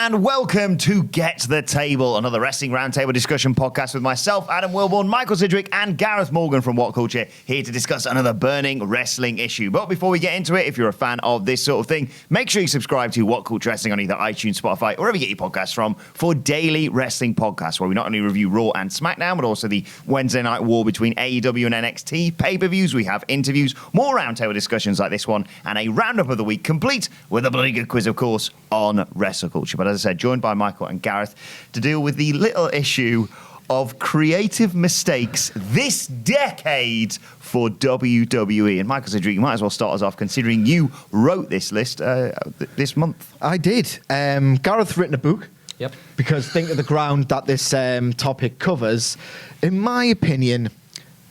and welcome to Get the Table, another wrestling roundtable discussion podcast with myself, Adam Wilborn, Michael Sidgwick, and Gareth Morgan from WhatCulture, here to discuss another burning wrestling issue. But before we get into it, if you're a fan of this sort of thing, make sure you subscribe to WhatCulture Wrestling on either iTunes, Spotify, or wherever you get your podcasts from, for daily wrestling podcasts, where we not only review Raw and SmackDown, but also the Wednesday night war between AEW and NXT, pay-per-views, we have interviews, more roundtable discussions like this one, and a roundup of the week, complete with a bloody good quiz, of course, on WrestleCulture. But as I said, joined by Michael and Gareth to deal with the little issue of creative mistakes this decade for WWE. And Michael Sidgwick, you might as well start us off, considering you wrote this list this month. I did. Gareth written a book. Yep. Because think of the ground that this topic covers. In my opinion,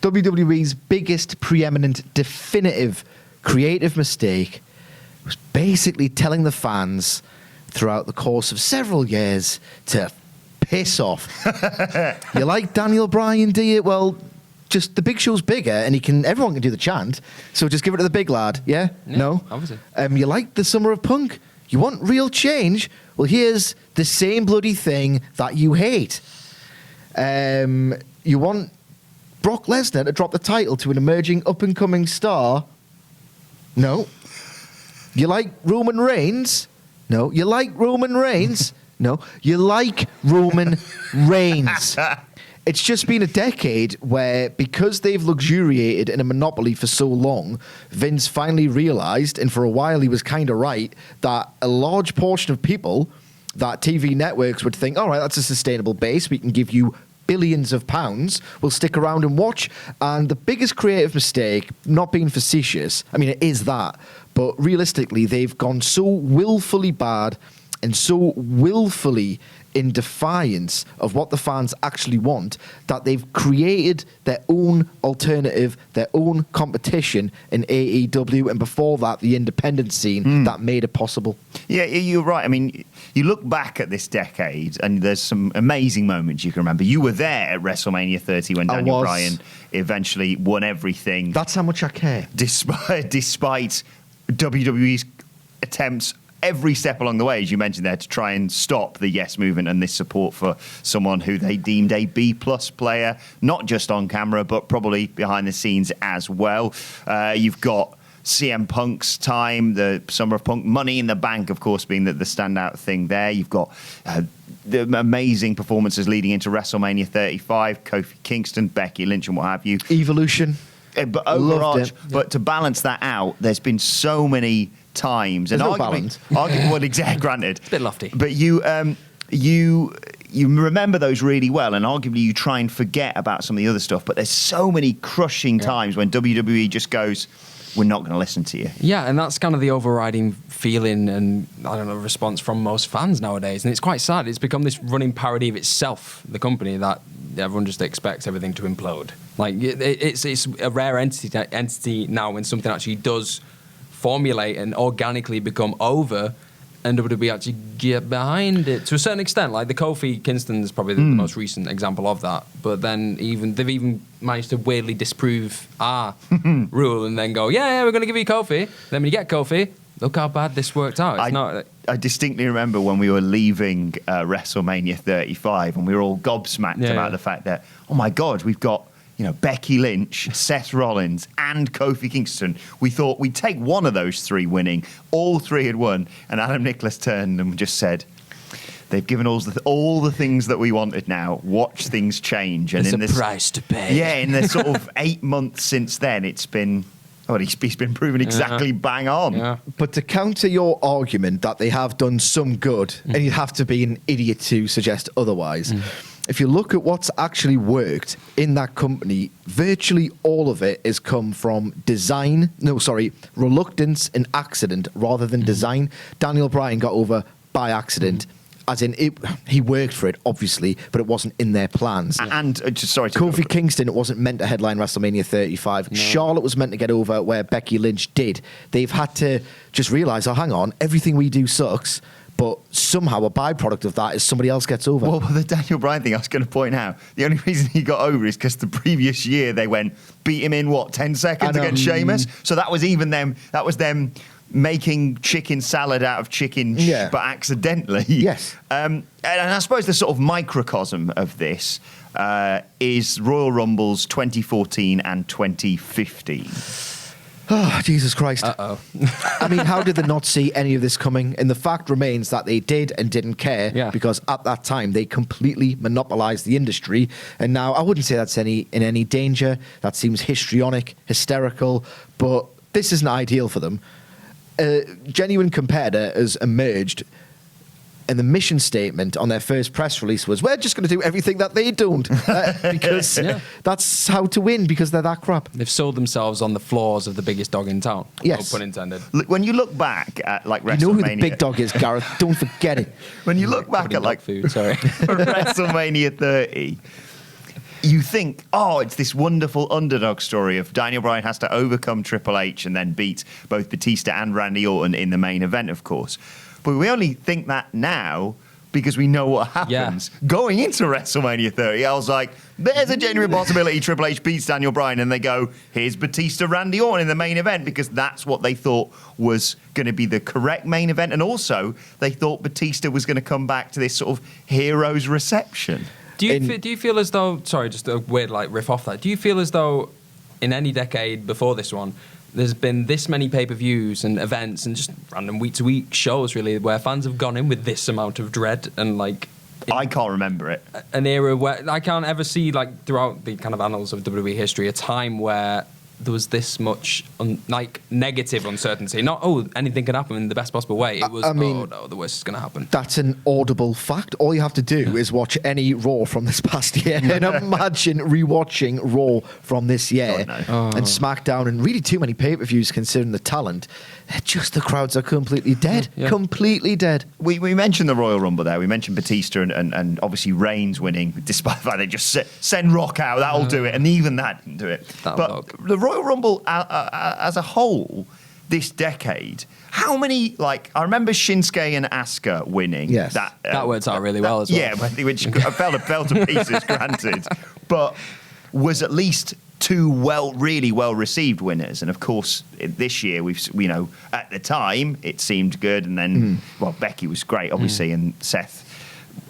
WWE's biggest, preeminent, definitive creative mistake was basically telling the fans throughout the course of several years to piss off. You like Daniel Bryan, do you? Well, just the Big Show's bigger and everyone can do the chant, so just give it to the big lad, yeah? No? Obviously. You like the Summer of Punk? You want real change? Well, here's the same bloody thing that you hate. You want Brock Lesnar to drop the title to an emerging up-and-coming star? No. You like Roman Reigns? No. You like Roman Reigns? No. You like Roman Reigns. It's just been a decade where, because they've luxuriated in a monopoly for so long, Vince finally realized, and for a while he was kind of right, that a large portion of people that TV networks would think, all right, that's a sustainable base, we can give you billions of pounds, will stick around and watch. And the biggest creative mistake, not being facetious, I mean, it is that, but realistically, they've gone so willfully bad and so willfully in defiance of what the fans actually want that they've created their own alternative, their own competition in AEW, and before that, the independent scene that made it possible. Yeah, you're right. I mean, you look back at this decade, and there's some amazing moments you can remember. You were there at WrestleMania 30 when Daniel Bryan eventually won everything. That's how much I care. Despite WWE's attempts every step along the way, as you mentioned there, to try and stop the Yes movement and this support for someone who they deemed a B-plus player, not just on camera, but probably behind the scenes as well. You've got CM Punk's time, the Summer of Punk, Money in the Bank, of course, being the standout thing there. You've got the amazing performances leading into WrestleMania 35, Kofi Kingston, Becky Lynch, and what have you. Evolution. But overarch, but to balance that out, there's been so many times, there's and no balance. well, exactly, granted, it's a bit lofty. But you remember those really well, and arguably you try and forget about some of the other stuff. But there's so many crushing times when WWE just goes, "We're not going to listen to you." Yeah, and that's kind of the overriding feeling and, I don't know, response from most fans nowadays. And it's quite sad. It's become this running parody of itself, the company, that everyone just expects everything to implode. Like, it's a rare entity now when something actually does formulate and organically become over, and WWE actually get behind it to a certain extent. Like the Kofi Kingston is probably the most recent example of that. But then they've even managed to weirdly disprove our rule and then go, yeah, we're going to give you Kofi. Then when you get Kofi, look how bad this worked out. I distinctly remember when we were leaving WrestleMania 35 and we were all gobsmacked about the fact that, oh my God, we've got Becky Lynch, Seth Rollins, and Kofi Kingston. We thought we'd take one of those three winning. All three had won. And Adam Nicholas turned and just said, they've given us all the things that we wanted now. Watch things change. And there's a price to pay. Yeah, in the sort of 8 months since then, it's been... Well, he's been proven exactly bang on. Yeah. But to counter your argument that they have done some good, and you'd have to be an idiot to suggest otherwise, if you look at what's actually worked in that company, virtually all of it has come from reluctance and accident rather than design. Daniel Bryan got over by accident. As in, he worked for it, obviously, but it wasn't in their plans. And Kofi Kingston, it wasn't meant to headline WrestleMania 35. No. Charlotte was meant to get over where Becky Lynch did. They've had to just realise, oh, hang on, everything we do sucks, but somehow a byproduct of that is somebody else gets over. Well, the Daniel Bryan thing, I was going to point out, the only reason he got over is because the previous year they beat him in, 10 seconds against Sheamus? So that was them making chicken salad out of chicken, but accidentally. Yes. And I suppose the sort of microcosm of this is Royal Rumbles 2014 and 2015. Oh, Jesus Christ. Uh-oh. I mean, how did they not see any of this coming? And the fact remains that they did and didn't care because at that time they completely monopolized the industry. And now I wouldn't say that's in any danger. That seems histrionic, hysterical, but this isn't ideal for them. A genuine competitor has emerged, and the mission statement on their first press release was, we're just going to do everything that they don't. Because that's how to win, because they're that crap. They've sold themselves on the floors of the biggest dog in town. Yes. No pun intended. When you look back at like WrestleMania... You know who the big dog is, Gareth. Don't forget it. When you look back at like food, sorry. WrestleMania 30... You think, it's this wonderful underdog story of Daniel Bryan has to overcome Triple H and then beat both Batista and Randy Orton in the main event, of course. But we only think that now because we know what happens. Going into WrestleMania 30, I was like, there's a genuine possibility Triple H beats Daniel Bryan, and they go, here's Batista, Randy Orton in the main event, because that's what they thought was going to be the correct main event. And also, they thought Batista was going to come back to this sort of hero's reception. Do you feel as though, sorry, just a weird riff off that, do you feel as though in any decade before this one, there's been this many pay-per-views and events and just random week-to-week shows, really, where fans have gone in with this amount of dread and, I can't remember it. An era where I can't ever see, throughout the kind of annals of WWE history, a time where there was this much, negative uncertainty. Not, anything can happen in the best possible way. It was, no, the worst is going to happen. That's an audible fact. All you have to do is watch any Raw from this past year and imagine rewatching Raw from this year and SmackDown, and really too many pay-per-views considering the talent. Just the crowds are completely dead. Completely dead. We mentioned the Royal Rumble there. We mentioned Batista and obviously Reigns winning, despite the fact they just send Rock out. That'll do it. And even that didn't do it. The Royal Rumble as a whole, this decade, how many, I remember Shinsuke and Asuka winning. Yes. That worked out really well as well. Yeah, which fell to pieces, granted. But was at least two really well received winners, and of course this year at the time it seemed good, and then Becky was great, obviously, and Seth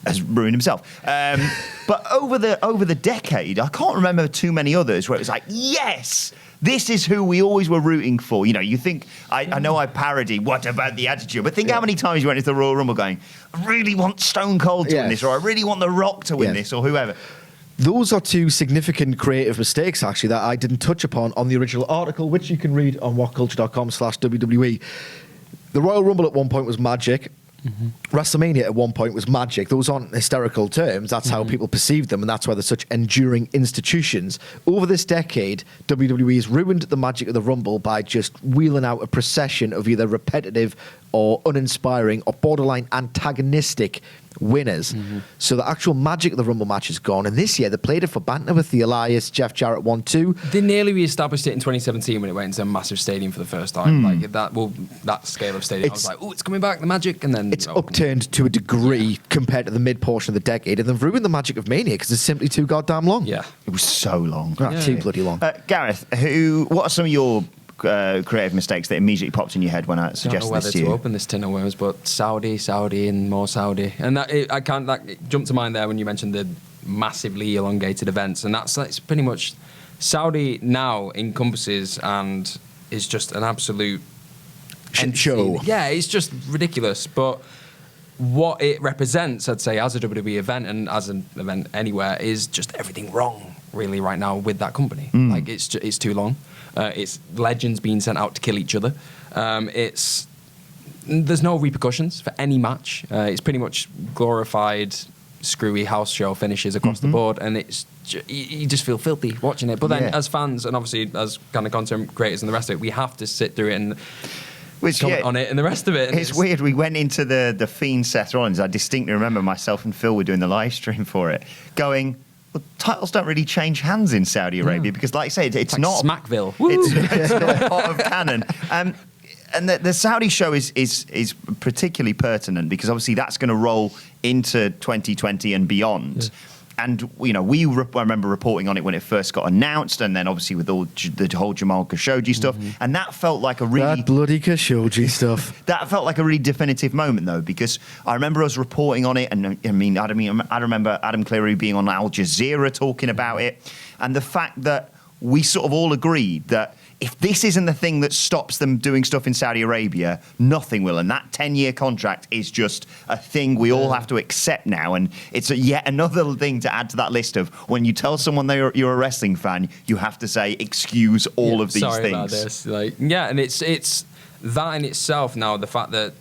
has ruined himself. But over the decade, I can't remember too many others where it was like, yes, this is who we always were rooting for. You think, I know I parody, what about the Attitude? But think how many times you went into the Royal Rumble going, I really want Stone Cold to win this, or I really want The Rock to win this, or whoever. Those are two significant creative mistakes, actually, that I didn't touch upon on the original article, which you can read on whatculture.com/WWE. The Royal Rumble at one point was magic. WrestleMania at one point was magic. Those aren't hysterical terms. That's how people perceive them, and that's why they're such enduring institutions. Over this decade, WWE has ruined the magic of the Rumble by just wheeling out a procession of either repetitive or uninspiring or borderline antagonistic winners. So the actual magic of the Rumble match is gone. And this year, they played it for banter with the Elias, Jeff Jarrett 1-2. They nearly re-established it in 2017 when it went into a massive stadium for the first time. That scale of stadium, I was like, it's coming back, the magic. And then it's upturned to a degree compared to the mid-portion of the decade. And they've ruined the magic of Mania because it's simply too goddamn long. Yeah. It was so long. Too bloody long. Gareth, what are some of your creative mistakes that immediately popped in your head when I suggested this to you? I don't know whether to open this tin of worms, but Saudi, and more Saudi. And it jumped to mind there when you mentioned the massively elongated events. And that's pretty much, Saudi now encompasses and is just an absolute show. Yeah, it's just ridiculous. But what it represents, I'd say, as a WWE event and as an event anywhere, is just everything wrong, really, right now with that company. It's too long. It's legends being sent out to kill each other. There's no repercussions for any match. It's pretty much glorified, screwy house show finishes across the board, and you just feel filthy watching it. But then, as fans, and obviously as kind of content creators and the rest of it, we have to sit through it and comment on it and the rest of it. It's weird. We went into the Fiend Seth Rollins. I distinctly remember myself and Phil were doing the live stream for it, going, well, titles don't really change hands in Saudi Arabia because, like I say, it's like not Smackville. It's not part of canon. And the Saudi show is particularly pertinent because obviously that's going to roll into 2020 and beyond. And I remember reporting on it when it first got announced, and then obviously with all the whole Jamal Khashoggi stuff, and that felt like a really that bloody Khashoggi stuff. That felt like a really definitive moment, though, because I remember us reporting on it, and I remember Adam Cleary being on Al Jazeera talking about it, and the fact that we sort of all agreed that if this isn't the thing that stops them doing stuff in Saudi Arabia, nothing will. And that 10-year contract is just a thing we all have to accept now. And it's yet another thing to add to that list of when you tell someone you're a wrestling fan, you have to say, excuse all of these sorry things. About this. And it's that in itself now, the fact that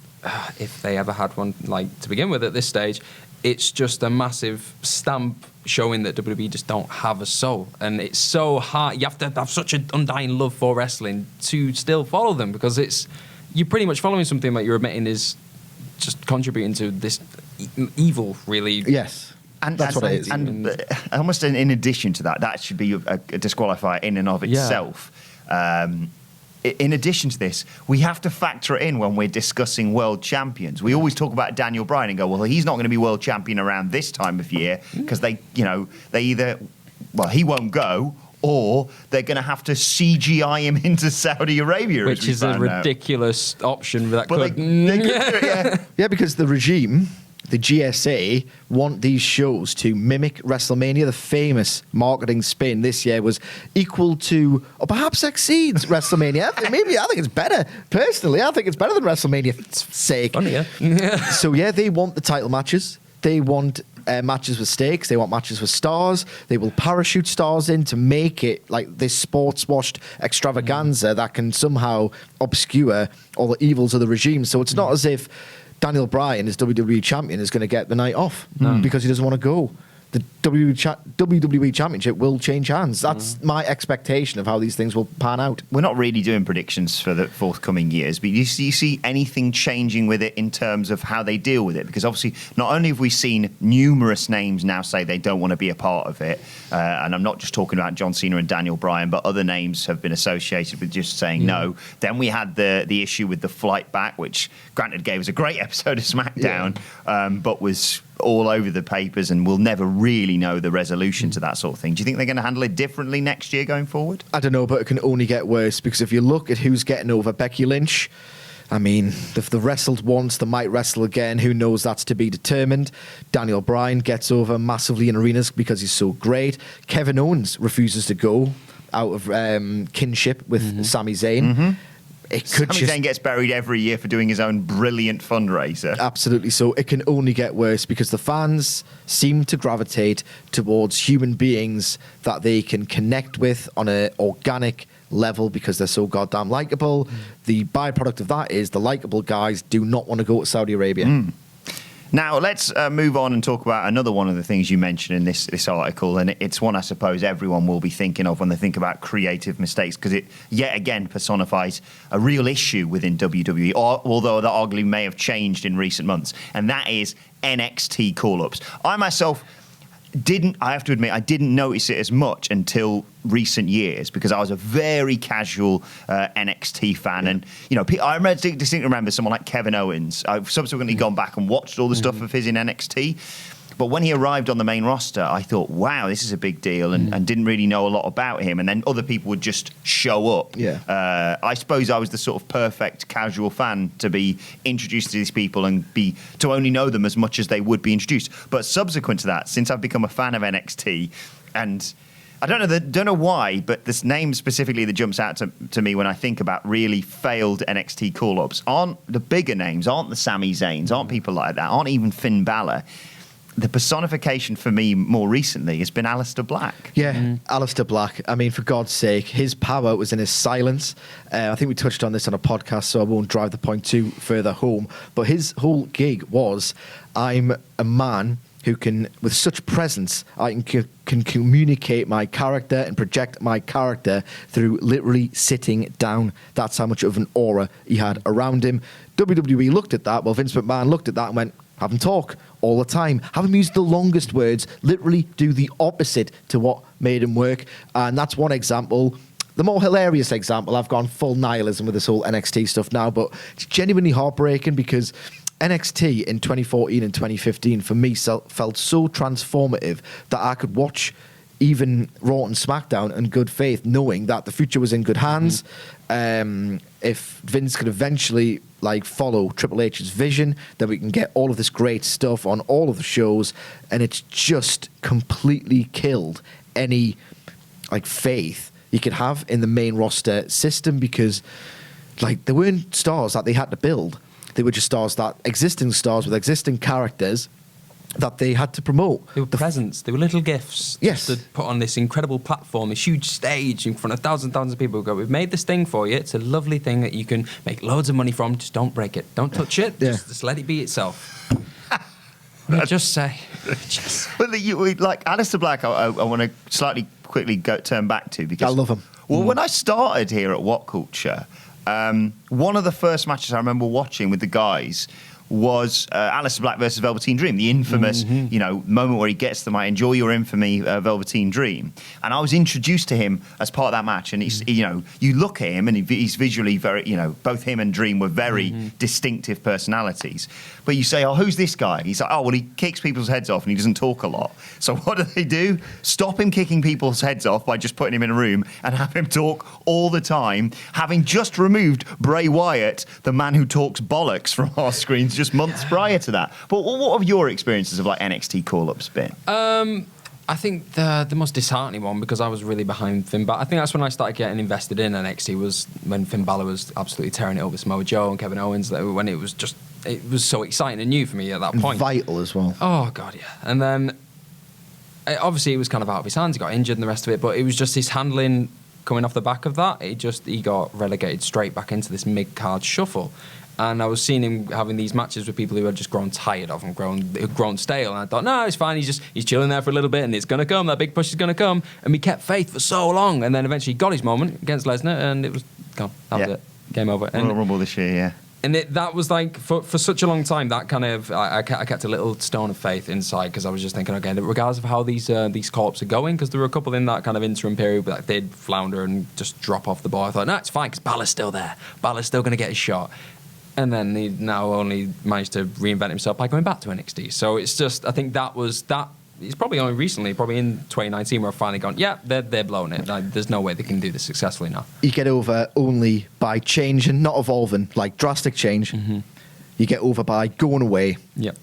if they ever had one, to begin with at this stage, it's just a massive stamp showing that WWE just don't have a soul. And it's so hard. You have to have such an undying love for wrestling to still follow them, because you're pretty much following something that you're admitting is just contributing to this evil, really. Yes. And that's what it is. And almost in addition to that should be a disqualifier in and of itself. In addition to this, we have to factor it in when we're discussing world champions. We always talk about Daniel Bryan and go, well, he's not going to be world champion around this time of year because they either, he won't go, or they're going to have to CGI him into Saudi Arabia, which is a ridiculous option. That they could do it, yeah. Yeah, because the regime, the GSA, want these shows to mimic WrestleMania. The famous marketing spin this year was equal to, or perhaps exceeds WrestleMania. I think it's better. Personally, I think it's better than WrestleMania's sake. Funny, yeah. So, they want the title matches. They want matches with stakes. They want matches with stars. They will parachute stars in to make it like this sports-washed extravaganza that can somehow obscure all the evils of the regime. So it's not as if Daniel Bryan, as WWE champion, is going to get the night off because he doesn't want to go. The WWE Championship will change hands. That's my expectation of how these things will pan out. We're not really doing predictions for the forthcoming years, but you see anything changing with it in terms of how they deal with it? Because obviously, not only have we seen numerous names now say they don't want to be a part of it, and I'm not just talking about John Cena and Daniel Bryan, but other names have been associated with just saying no. Then we had the issue with the flight back, which granted gave us a great episode of SmackDown, but was all over the papers, and we'll never really know the resolution to that sort of thing. Do you think they're going to handle it differently next year going forward? I don't know, but it can only get worse, because if you look at who's getting over, Becky Lynch, I mean, if they wrestled once, they might wrestle again. Who knows? That's to be determined. Daniel Bryan gets over massively in arenas because he's so great. Kevin Owens refuses to go out of kinship with Sami Zayn. Sami Zayn gets buried every year for doing his own brilliant fundraiser. Absolutely. So it can only get worse, because the fans seem to gravitate towards human beings that they can connect with on an organic level because they're so goddamn likable. The byproduct of that is the likable guys do not want to go to Saudi Arabia. Now, let's move on and talk about another one of the things you mentioned in this article, and it's one I suppose everyone will be thinking of when they think about creative mistakes, because it yet again personifies a real issue within WWE, although that arguably may have changed in recent months, and that is NXT call-ups. I myself I have to admit, I didn't notice it as much until recent years, because I was a very casual NXT fan. And, I distinctly remember someone like Kevin Owens. I've subsequently gone back and watched all the stuff of his in NXT. But when he arrived on the main roster, I thought, wow, this is a big deal, and didn't really know a lot about him. And then other people would just show up. I suppose I was the sort of perfect casual fan to be introduced to these people and to only know them as much as they would be introduced. But subsequent to that, since I've become a fan of NXT, and I don't know why, but this name specifically that jumps out to me when I think about really failed NXT call-ups aren't the bigger names, aren't the Sami Zayns, aren't people like that, aren't even Finn Balor. The personification for me more recently has been Alistair Black. Alistair Black. I mean, for God's sake, his power was in his silence. I think we touched on this on a podcast, so I won't drive the point too further home. But his whole gig was, I'm a man who can, with such presence, I can communicate my character and project my character through literally sitting down. That's how much of an aura he had around him. WWE looked at that. Well, Vince McMahon looked at that and went, have him talk all the time. Have him use the longest words, literally do the opposite to what made him work. And that's one example. The more hilarious example, I've gone full nihilism with this whole NXT stuff now, but it's genuinely heartbreaking, because NXT in 2014 and 2015 for me felt so transformative that I could watch even Raw and SmackDown in good faith, knowing that the future was in good hands. If Vince could eventually follow Triple H's vision, then we can get all of this great stuff on all of the shows, and it's just completely killed any faith you could have in the main roster system, because there weren't stars that they had to build. They were just existing stars with existing characters that they had to promote. They were presents. They were little gifts. Yes. To put on this incredible platform, this huge stage in front of thousands of people. Go, we've made this thing for you. It's a lovely thing that you can make loads of money from. Just don't break it. Don't touch it. Yeah. Just let it be itself. Just say. But Alistair Black, I want to slightly quickly turn back to, because I love him. Well, when I started here at WhatCulture, one of the first matches I remember watching with the guys was Alistair Black versus Velveteen Dream, the infamous, moment where he gets the mic, enjoy your infamy, Velveteen Dream. And I was introduced to him as part of that match. And he's, you look at him and he's visually very, both him and Dream were very distinctive personalities. But you say, oh, who's this guy? He's like, oh, well, he kicks people's heads off and he doesn't talk a lot. So what do? Stop him kicking people's heads off by just putting him in a room and have him talk all the time, having just removed Bray Wyatt, the man who talks bollocks, from our screens just months prior to that. But what have your experiences of NXT call-ups been? I think the most disheartening one, because I was really behind Finn Balor. I think that's when I started getting invested in NXT, was when Finn Balor was absolutely tearing it up with Samoa Joe and Kevin Owens. When it was so exciting and new for me at that point. Vital as well. Oh God, yeah. And then obviously it was kind of out of his hands. He got injured and the rest of it. But it was just his handling coming off the back of that. He got relegated straight back into this mid-card shuffle. And I was seeing him having these matches with people who had just grown tired of him, grown stale. And I thought, no, it's fine. He's chilling there for a little bit, and it's going to come. That big push is going to come. And we kept faith for so long, and then eventually got his moment against Lesnar, and it was gone. That was it. Game over. Royal Rumble this year, yeah. And that was for such a long time. That kind of I kept a little stone of faith inside, because I was just thinking, okay, regardless of how these corps are going, because there were a couple in that kind of interim period where they'd flounder and just drop off the ball. I thought, no, it's fine, because Balor's still there. Balor's still going to get his shot. And then he now only managed to reinvent himself by going back to NXT. So it's just, I think that was that. It's probably only recently, probably in 2019, where I've finally gone, yeah, they're blowing it. There's no way they can do this successfully now. You get over only by changing, not evolving, drastic change. Mm-hmm. You get over by going away. Yep.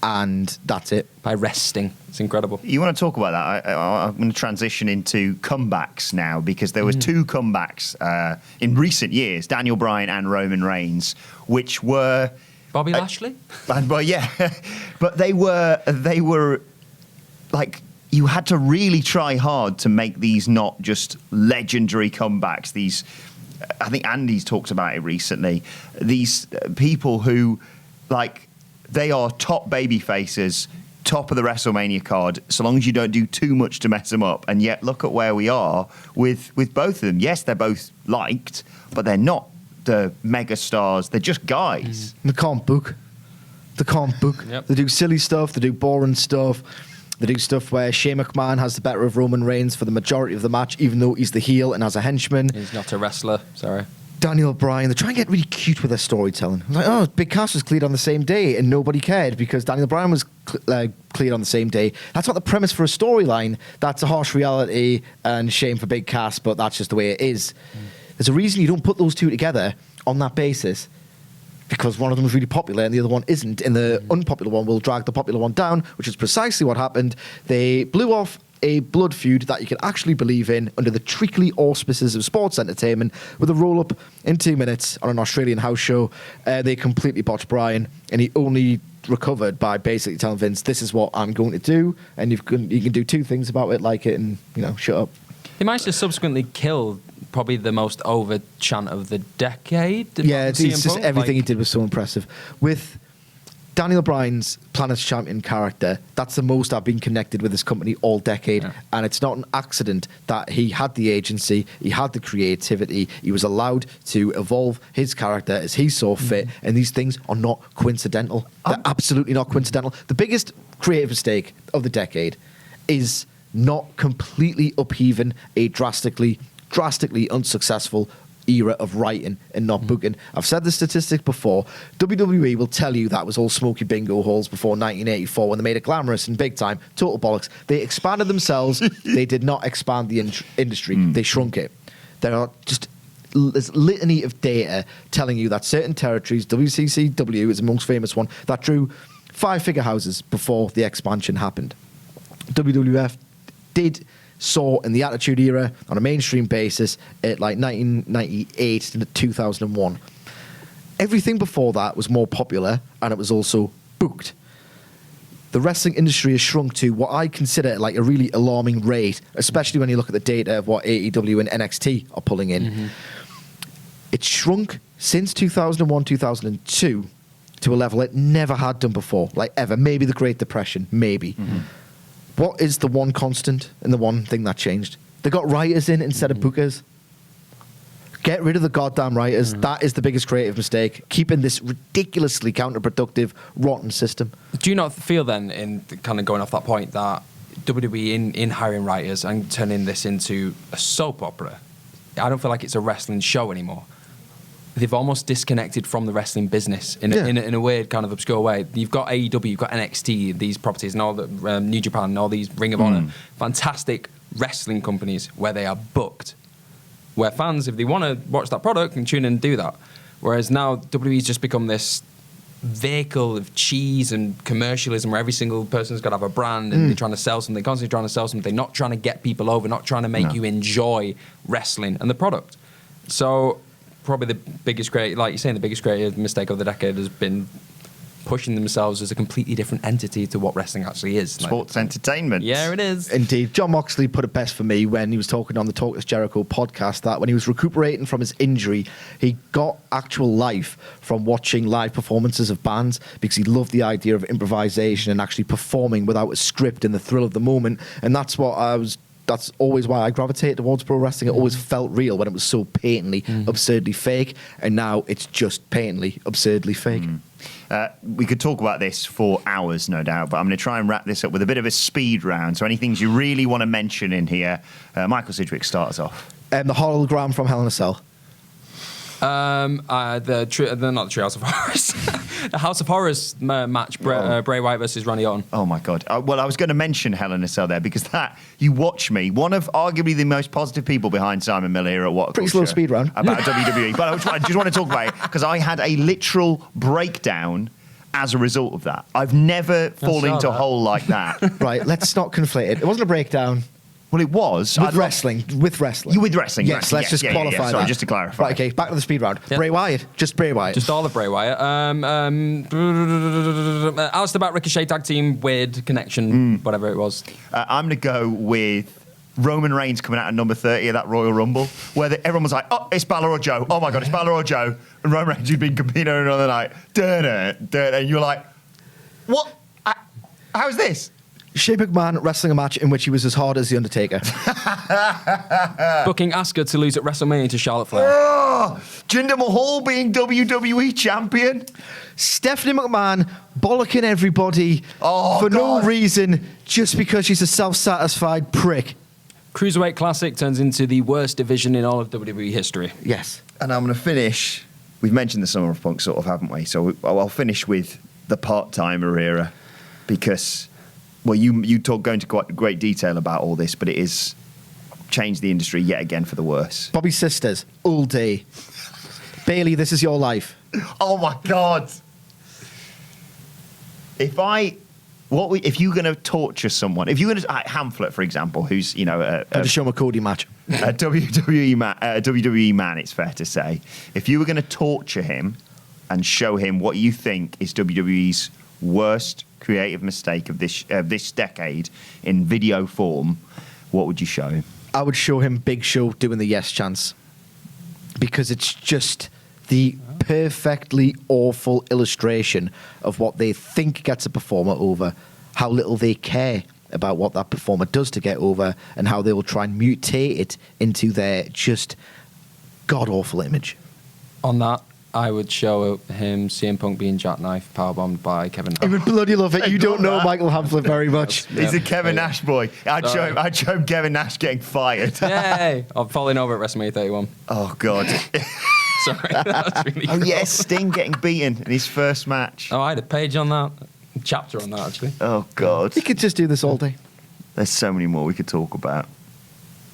And that's it. By resting. It's incredible. You want to talk about that? I'm going to transition into comebacks now, because there was two comebacks in recent years, Daniel Bryan and Roman Reigns, which were... Bobby Lashley? But yeah, but they were you had to really try hard to make these not just legendary comebacks. These, I think Andy's talked about it recently, these people who, they are top baby faces, top of the WrestleMania card, so long as you don't do too much to mess them up. And yet, look at where we are with both of them. Yes, they're both liked, but they're not the mega stars. They're just guys. They can't book. Yep. They do silly stuff. They do boring stuff. They do stuff where Shane McMahon has the better of Roman Reigns for the majority of the match, even though he's the heel and has a henchman. He's not a wrestler, sorry. Daniel Bryan, they try and get really cute with their storytelling. Big Cass was cleared on the same day, and nobody cared because Daniel Bryan was cleared on the same day. That's not the premise for a storyline. That's a harsh reality and shame for Big Cass, but that's just the way it is. There's a reason you don't put those two together on that basis, because one of them is really popular and the other one isn't, and the unpopular one will drag the popular one down, which is precisely what happened. They blew off a blood feud that you can actually believe in under the treacly auspices of sports entertainment with a roll-up in 2 minutes on an Australian house show. They completely botched Bryan, and he only recovered by basically telling Vince, this is what I'm going to do, and you can do two things about it, like it, and shut up. He managed to subsequently kill probably the most over chant of the decade. Yeah, it's just everything he did was so impressive. With Daniel Bryan's Planet's Champion character, that's the most I've been connected with this company all decade. Yeah. And it's not an accident that he had the agency, he had the creativity, he was allowed to evolve his character as he saw fit, and these things are not coincidental. They're absolutely not coincidental. The biggest creative mistake of the decade is not completely upheaving a drastically unsuccessful era of writing and not booking. I've said the statistic before. WWE will tell you that was all smoky bingo halls before 1984 when they made it glamorous and big time. Total bollocks. They expanded themselves. They did not expand the industry. They shrunk it. There are just there's litany of data telling you that certain territories, WCCW is the most famous one, that drew 5-figure houses before the expansion happened. WWF saw in the Attitude Era on a mainstream basis at like 1998 to 2001. Everything before that was more popular and it was also booked. The wrestling industry has shrunk to what I consider like a really alarming rate, especially when you look at the data of what AEW and NXT are pulling in. It's shrunk since 2001, 2002 to a level it never had done before, like ever. Maybe the Great Depression, maybe. What is the one constant and the one thing that changed? They got writers in instead of bookers. Get rid of the goddamn writers. That is the biggest creative mistake. Keeping this ridiculously counterproductive, rotten system. Do you not feel then, in kind of going off that point, that WWE in hiring writers and turning this into a soap opera, I don't feel like it's a wrestling show anymore. They've almost disconnected from the wrestling business in a weird kind of obscure way. You've got AEW, you've got NXT, these properties, and all the New Japan, and all these Ring of Honor, fantastic wrestling companies where they are booked. Where fans, if they want to watch that product, can tune in and do that. Whereas now WWE's just become this vehicle of cheese and commercialism where every single person's got to have a brand and they're trying to sell something, constantly trying to sell something, not trying to get people over, not trying to make you enjoy wrestling and the product. So probably the biggest like you're saying, the biggest creative mistake of the decade has been pushing themselves as a completely different entity to what wrestling actually is. Sports entertainment. Yeah, it is. Indeed. John Moxley put it best for me when he was talking on the Talk Is Jericho podcast that when he was recuperating from his injury, he got actual life from watching live performances of bands because he loved the idea of improvisation and actually performing without a script and the thrill of the moment. And that's always why I gravitate towards pro wrestling. It always felt real when it was so patently, absurdly fake. And now it's just patently, absurdly fake. We could talk about this for hours, no doubt, but I'm going to try and wrap this up with a bit of a speed round. So any things you really want to mention in here? Michael Sidgwick, start us off. The hologram from Hell in a Cell. Not the Treehouse of Horrors. The House of Horrors match, Bray Wyatt versus Randy Orton. Oh my God. Well, I was going to mention Hell in a Cell there because you watch me, one of arguably the most positive people behind Simon Miller here at WhatCulture. Pretty slow speed round. About WWE. But I just want to talk about it because I had a literal breakdown as a result of that. I've never fallen into a hole like that. Right, let's not conflate it. It wasn't a breakdown. Well, it was. With wrestling. You with wrestling. Yes, let's just qualify that. Sorry, just to clarify. Right, okay, back to the speed round. Yep. Bray Wyatt. Just Bray Wyatt. Just all of Bray Wyatt. Alistair Black, Ricochet tag team, weird connection, whatever it was. I'm going to go with Roman Reigns coming out at number 30 of that Royal Rumble, where everyone was like, oh, it's Balor or Joe. Oh my God, it's Balor or Joe. And Roman Reigns had been competing another night. And you're like, what? How's this? Shane McMahon wrestling a match in which he was as hard as The Undertaker. Booking Asuka to lose at WrestleMania to Charlotte Flair. Oh, Jinder Mahal being WWE champion. Stephanie McMahon bollocking everybody for no reason, just because she's a self-satisfied prick. Cruiserweight Classic turns into the worst division in all of WWE history. Yes. And I'm going to finish. We've mentioned the Summer of Punk, sort of, haven't we? So I'll finish with the part-timer era because... Well, you go into quite great detail about all this, but it is changed the industry yet again for the worse. Bobby Sisters, all day. Bailey, this is your life. Oh my God! If you're going to torture someone, if you're going to Hamflet, for example, who's To show him a Cody match, a WWE man, it's fair to say, if you were going to torture him and show him what you think is WWE's worst creative mistake of this decade in video form, what would you show him? I would show him Big Show doing the yes chance, because it's just the perfectly awful illustration of what they think gets a performer over, how little they care about what that performer does to get over, and how they will try and mutate it into their just god-awful image. On that, I would show him CM Punk being jackknife powerbombed by Kevin He Nash. would bloody love it. I You don't love know that. Michael Hamflett very much. He's a Kevin Yeah. Nash boy. I'd show him Kevin Nash getting fired. Yay! I'm falling over at WrestleMania 31. Oh, God. Sorry, that's really Oh, gross. yes, Sting getting beaten in his first match. Oh, I had a page on that, a chapter on that actually. Oh, God. We could just do this all day. There's so many more we could talk about.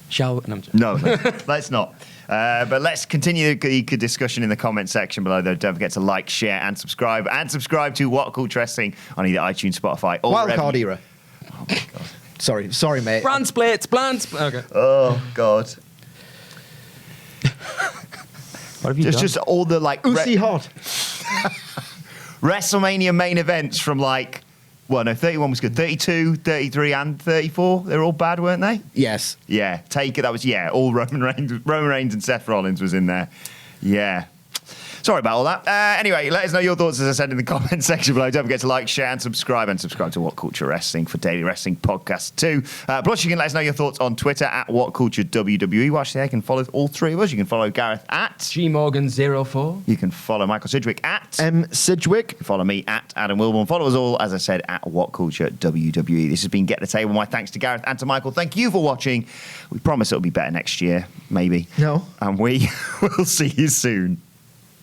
Shall we? No, I'm joking. No, let's not. But let's continue the discussion in the comment section below, though. Don't forget to like, share, and subscribe. And subscribe to What Culture Wrestling on either iTunes, Spotify, or Wildcard wherever era. Oh my god. Sorry, mate. Brand splits. Okay. Oh, God. What have you done? Just all the, like, Uzi hot. WrestleMania main events from, like, well, no, 31 was good. 32, 33, and 34. They were all bad, weren't they? Yes. Yeah, take it. That was, all Roman Reigns and Seth Rollins was in there. Yeah. Sorry about all that. Anyway, let us know your thoughts, as I said, in the comment section below. Don't forget to like, share, and subscribe to What Culture Wrestling for daily wrestling podcasts too. Plus, you can let us know your thoughts on Twitter at WhatCultureWWE. Watch there. You can follow all three of us. You can follow Gareth at GMorgan04. You can follow Michael Sidgwick at Sidgwick. Follow me at Adam Wilborn. Follow us all, as I said, at What Culture WWE. This has been Get the Table. My thanks to Gareth and to Michael. Thank you for watching. We promise it'll be better next year, maybe. No. And we will see you soon.